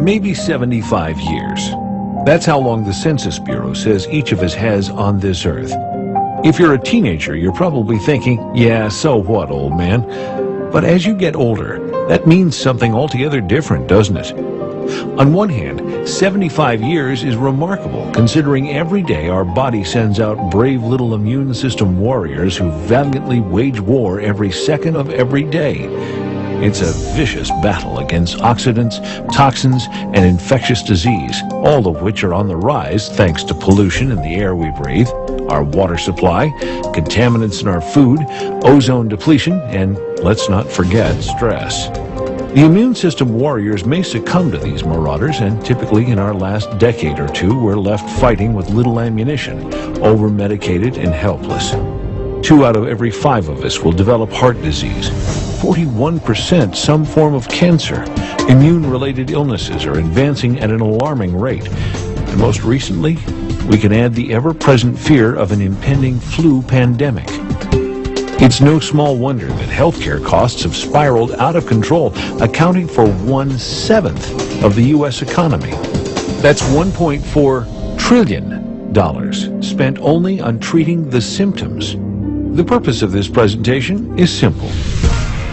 Maybe 75 years. That's how long the Census Bureau says each of us has on this earth. If you're a teenager, you're probably thinking, yeah, so what, old man? But as you get older, that means something altogether different, doesn't it? On one hand, 75 years is remarkable, considering every day our body sends out brave little immune system warriors who valiantly wage war every second of every day. It's a vicious battle against oxidants, toxins, and infectious disease, all of which are on the rise thanks to pollution in the air we breathe, our water supply, contaminants in our food, ozone depletion, and let's not forget stress. The immune system warriors may succumb to these marauders, and typically in our last decade or two, we're left fighting with little ammunition, over-medicated and helpless. 2 out of every 5 of us will develop heart disease. 41% some form of cancer. Immune-related illnesses are advancing at an alarming rate. And most recently, we can add the ever-present fear of an impending flu pandemic. It's no small wonder that healthcare costs have spiraled out of control, accounting for 1/7 of the U.S. economy. That's $1.4 trillion spent only on treating the symptoms. The purpose of this presentation is simple.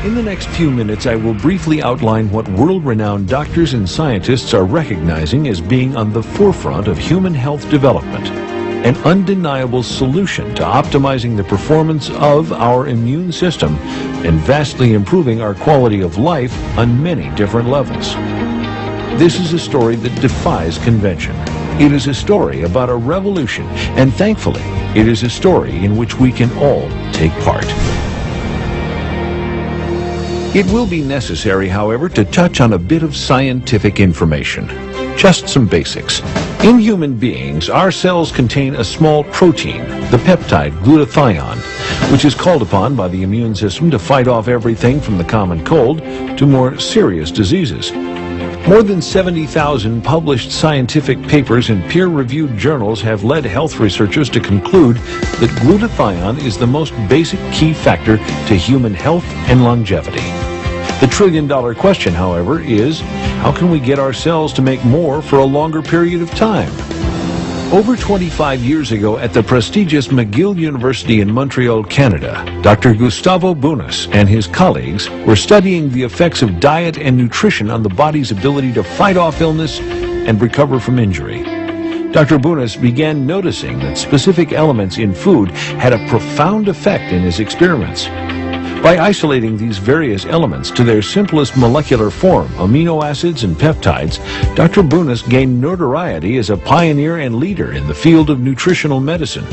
In the next few minutes, I will briefly outline what world-renowned doctors and scientists are recognizing as being on the forefront of human health development, an undeniable solution to optimizing the performance of our immune system and vastly improving our quality of life on many different levels. This is a story that defies convention. It is a story about a revolution, and thankfully, it is a story in which we can all take part. It will be necessary, however, to touch on a bit of scientific information. Just some basics. In human beings, our cells contain a small protein, the peptide glutathione, which is called upon by the immune system to fight off everything from the common cold to more serious diseases. More than 70,000 published scientific papers in peer-reviewed journals have led health researchers to conclude that glutathione is the most basic key factor to human health and longevity. The trillion-dollar question, however, is how can we get our cells to make more for a longer period of time? Over 25 years ago at the prestigious McGill University in Montreal, Canada, Dr. Gustavo Bunas and his colleagues were studying the effects of diet and nutrition on the body's ability to fight off illness and recover from injury. Dr. Bunas began noticing that specific elements in food had a profound effect in his experiments. By isolating these various elements to their simplest molecular form, amino acids and peptides, Dr. Bunas gained notoriety as a pioneer and leader in the field of nutritional medicine.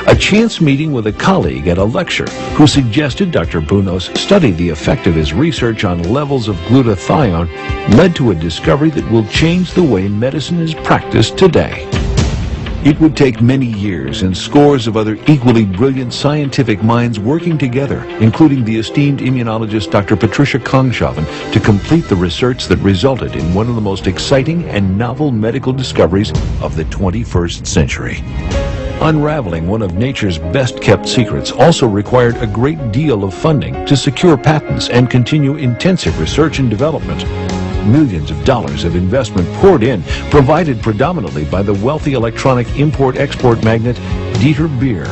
A chance meeting with a colleague at a lecture who suggested Dr. Bunas study the effect of his research on levels of glutathione led to a discovery that will change the way medicine is practiced today. It would take many years and scores of other equally brilliant scientific minds working together, including the esteemed immunologist Dr. Patricia Kongshaven, to complete the research that resulted in one of the most exciting and novel medical discoveries of the 21st century. Unraveling one of nature's best-kept secrets also required a great deal of funding to secure patents and continue intensive research and development. Millions of dollars of investment poured in, provided predominantly by the wealthy electronic import-export magnate Dieter Beer.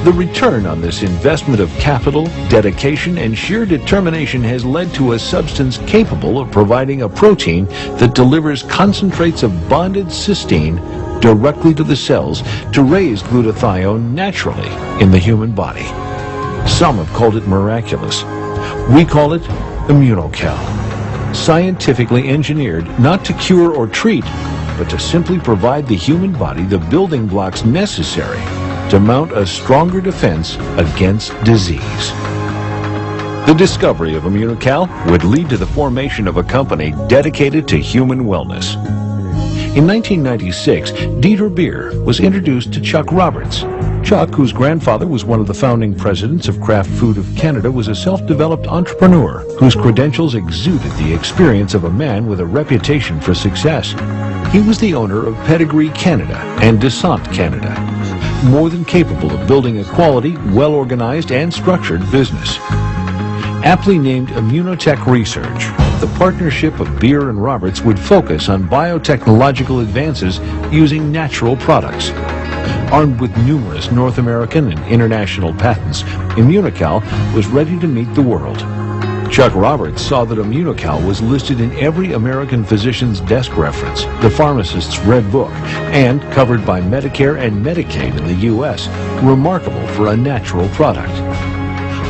The return on this investment of capital, dedication, and sheer determination has led to a substance capable of providing a protein that delivers concentrates of bonded cysteine directly to the cells to raise glutathione naturally in the human body. Some have called it miraculous. We call it immunocal. Scientifically engineered not to cure or treat, but to simply provide the human body the building blocks necessary to mount a stronger defense against disease. The discovery of immunocal would lead to the formation of a company dedicated to human wellness. In 1996, Dieter Beer was introduced to Chuck Roberts. Chuck, whose grandfather was one of the founding presidents of Kraft Food of Canada, was a self-developed entrepreneur whose credentials exuded the experience of a man with a reputation for success. He was the owner of Pedigree Canada and Descent Canada, more than capable of building a quality, well-organized, and structured business. Aptly named Immunotec Research, the partnership of Beer and Roberts would focus on biotechnological advances using natural products. Armed with numerous North American and international patents, Immunocal was ready to meet the world. Chuck Roberts saw that Immunocal was listed in every American physician's desk reference, the pharmacist's red book, and covered by Medicare and Medicaid in the U.S., remarkable for a natural product.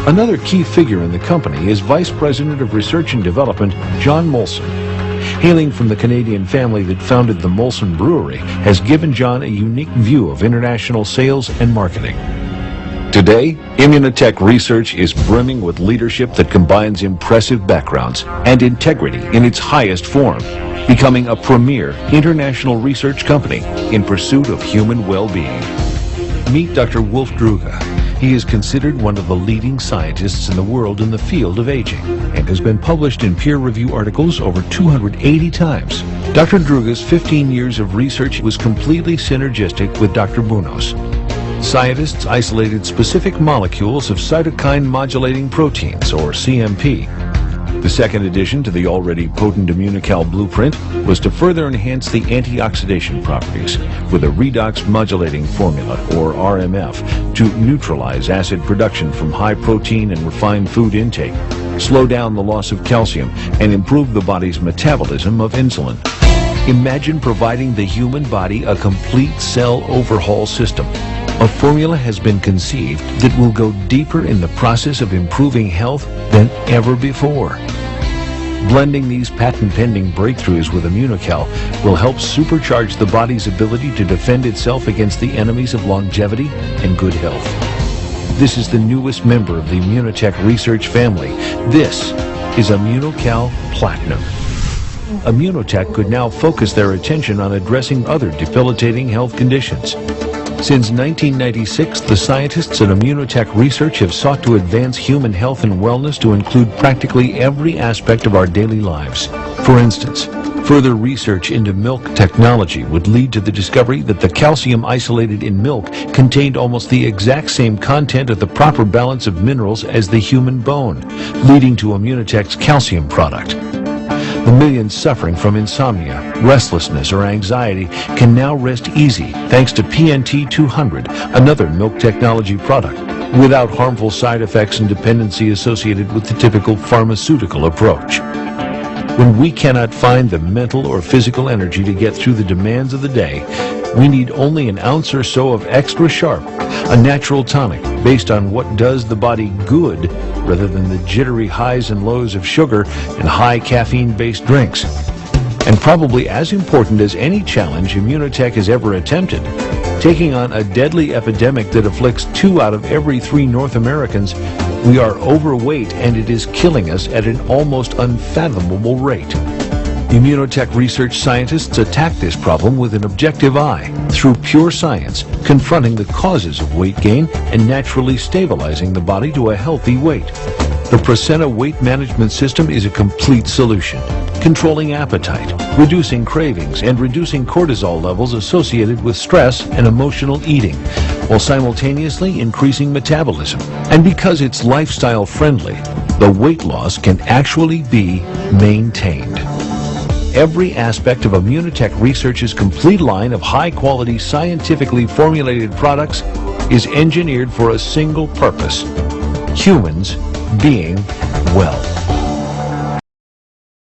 Another key figure in the company is Vice President of Research and Development, John Molson. Hailing from the Canadian family that founded the Molson Brewery has given John a unique view of international sales and marketing. Today, Immunotec research is brimming with leadership that combines impressive backgrounds and integrity in its highest form, becoming a premier international research company in pursuit of human well-being. Meet Dr. Wolf Druge. He is considered one of the leading scientists in the world in the field of aging and has been published in peer-review articles over 280 times. Dr. Druge's 15 years of research was completely synergistic with Dr. Bunos. Scientists isolated specific molecules of cytokine-modulating proteins, or CMP. The second addition to the already potent Immunocal blueprint was to further enhance the antioxidation properties with a redox modulating formula, or RMF, to neutralize acid production from high protein and refined food intake, slow down the loss of calcium, and improve the body's metabolism of insulin. Imagine providing the human body a complete cell overhaul system. A formula has been conceived that will go deeper in the process of improving health than ever before. Blending these patent-pending breakthroughs with Immunocal will help supercharge the body's ability to defend itself against the enemies of longevity and good health. This is the newest member of the Immunotec research family. This is Immunocal Platinum. Immunotec could now focus their attention on addressing other debilitating health conditions. Since 1996, the scientists at Immunotec Research have sought to advance human health and wellness to include practically every aspect of our daily lives. For instance, further research into milk technology would lead to the discovery that the calcium isolated in milk contained almost the exact same content of the proper balance of minerals as the human bone, leading to Immunotec's calcium product. The millions suffering from insomnia, restlessness, or anxiety can now rest easy thanks to PNT 200, another milk technology product, without harmful side effects and dependency associated with the typical pharmaceutical approach. When we cannot find the mental or physical energy to get through the demands of the day, we need only an ounce or so of extra sharp, a natural tonic based on what does the body good rather than the jittery highs and lows of sugar and high caffeine-based drinks. And probably as important as any challenge Immunotec has ever attempted, taking on a deadly epidemic that afflicts 2 out of every 3 North Americans, we are overweight and it is killing us at an almost unfathomable rate. Immunotec research scientists attack this problem with an objective eye, through pure science, confronting the causes of weight gain and naturally stabilizing the body to a healthy weight. The Placenta weight management system is a complete solution, controlling appetite, reducing cravings, and reducing cortisol levels associated with stress and emotional eating, while simultaneously increasing metabolism. And because it's lifestyle friendly, the weight loss can actually be maintained. Every aspect of Immunotec Research's complete line of high-quality, scientifically formulated products is engineered for a single purpose: humans being well.